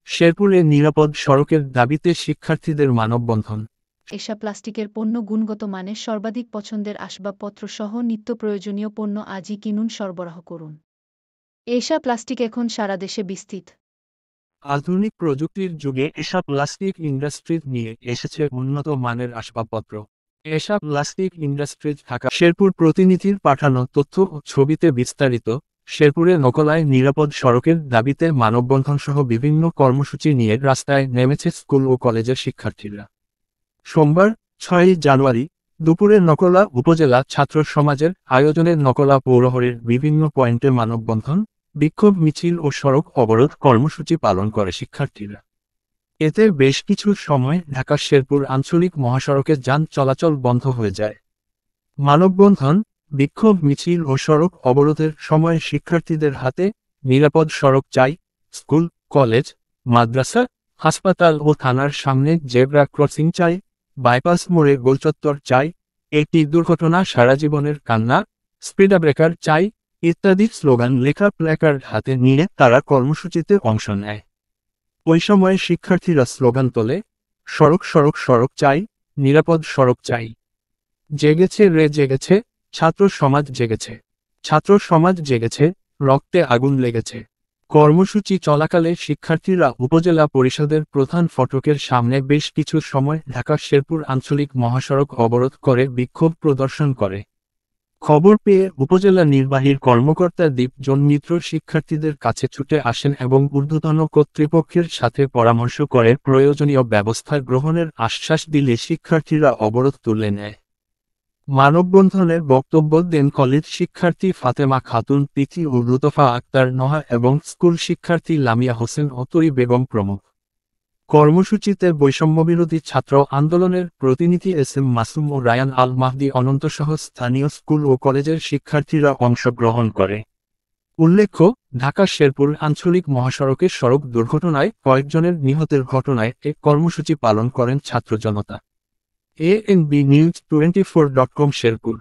শেরপুরে নিরাপদ সড়কের দাবিতে শিক্ষার্থীদের মানববন্ধন। এসা প্লাস্টিকের পণ্য গুণগত মানের সর্বাধিক পছন্দের আসবাবপত্র সহ নিত্য প্রয়োজনীয় পণ্য আজই কিনুন, সরবরাহ করুন। এসা প্লাস্টিক এখন সারা দেশে বিস্তৃত। আধুনিক প্রযুক্তির যুগে এসব প্লাস্টিক ইন্ডাস্ট্রিজ নিয়ে এসেছে উন্নত মানের আসবাবপত্র। এসব প্লাস্টিক ইন্ডাস্ট্রিজ ঢাকা। শেরপুর প্রতিনিধির পাঠানো তথ্য ও ছবিতে বিস্তারিত। শেরপুরে নকলায় নিরাপদ সড়কের দাবিতে মানববন্ধন সহ বিভিন্ন কর্মসূচি নিয়ে রাস্তায় নেমেছে স্কুল ও কলেজের শিক্ষার্থীরা। সোমবার ৬ জানুয়ারি দুপুরে নকলা উপজেলা ছাত্র সমাজের আয়োজনে নকলা পৌরহরের বিভিন্ন পয়েন্টে মানববন্ধন, বিক্ষোভ মিছিল ও সড়ক অবরোধ কর্মসূচি পালন করে শিক্ষার্থীরা। এতে বেশ কিছু সময় ঢাকা শেরপুর আঞ্চলিক মহাসড়কে যান চলাচল বন্ধ হয়ে যায়। মানববন্ধন, বিক্ষোভ মিছিল ও সড়ক অবরোধের সময় শিক্ষার্থীদের হাতে নিরাপদ সড়ক চাই, স্কুল, কলেজ, মাদ্রাসা, হাসপাতাল ও থানার সামনে জেব্রা ক্রসিং চাই, বাইপাস মোড়ে গোলচত্বর চাই, একটি দুর্ঘটনা সারা জীবনের কান্না, স্পিডব্রেকার চাই ইত্যাদি স্লোগান লেখা প্ল্যাকার্ড হাতে নিয়ে তারা কর্মসূচিতে অংশ নেয়। ওই সময়ে শিক্ষার্থীরা স্লোগান তোলে, সড়ক সড়ক সড়ক চাই, নিরাপদ সড়ক চাই। জেগেছে রে জেগেছে, ছাত্র সমাজ জেগেছে, ছাত্র সমাজ জেগেছে, রক্তে আগুন লেগেছে। কর্মসূচি চলাকালে শিক্ষার্থীরা উপজেলা পরিষদের প্রধান ফটকের সামনে বেশ কিছু সময় ঢাকা শেরপুর আঞ্চলিক মহাসড়ক অবরোধ করে বিক্ষোভ প্রদর্শন করে। খবর পেয়ে উপজেলা নির্বাহীর কর্মকর্তা দীপজন মিত্র শিক্ষার্থীদের কাছে ছুটে আসেন এবং ঊর্ধ্বতন কর্তৃপক্ষের সাথে পরামর্শ করে প্রয়োজনীয় ব্যবস্থা গ্রহণের আশ্বাস দিলে শিক্ষার্থীরা অবরোধ তুলে নেয়। মানববন্ধনে বক্তব্য দেন কলেজ শিক্ষার্থী ফাতেমা খাতুন তিথি ও লুতফা আক্তার নহা এবং স্কুল শিক্ষার্থী লামিয়া হোসেন অতরি বেগম প্রমুখ। কর্মসূচিতে বৈষম্যবিরোধী ছাত্র আন্দোলনের প্রতিনিধি এস এম মাসুম ও রায়ান আল মাহদি অনন্তসহ স্থানীয় স্কুল ও কলেজের শিক্ষার্থীরা অংশগ্রহণ করে। উল্লেখ্য, ঢাকা শেরপুর আঞ্চলিক মহাসড়কে সড়ক দুর্ঘটনায় কয়েকজনের নিহতের ঘটনায় এ কর্মসূচি পালন করেন ছাত্র জনতা। ANB News 24.com Sherpur.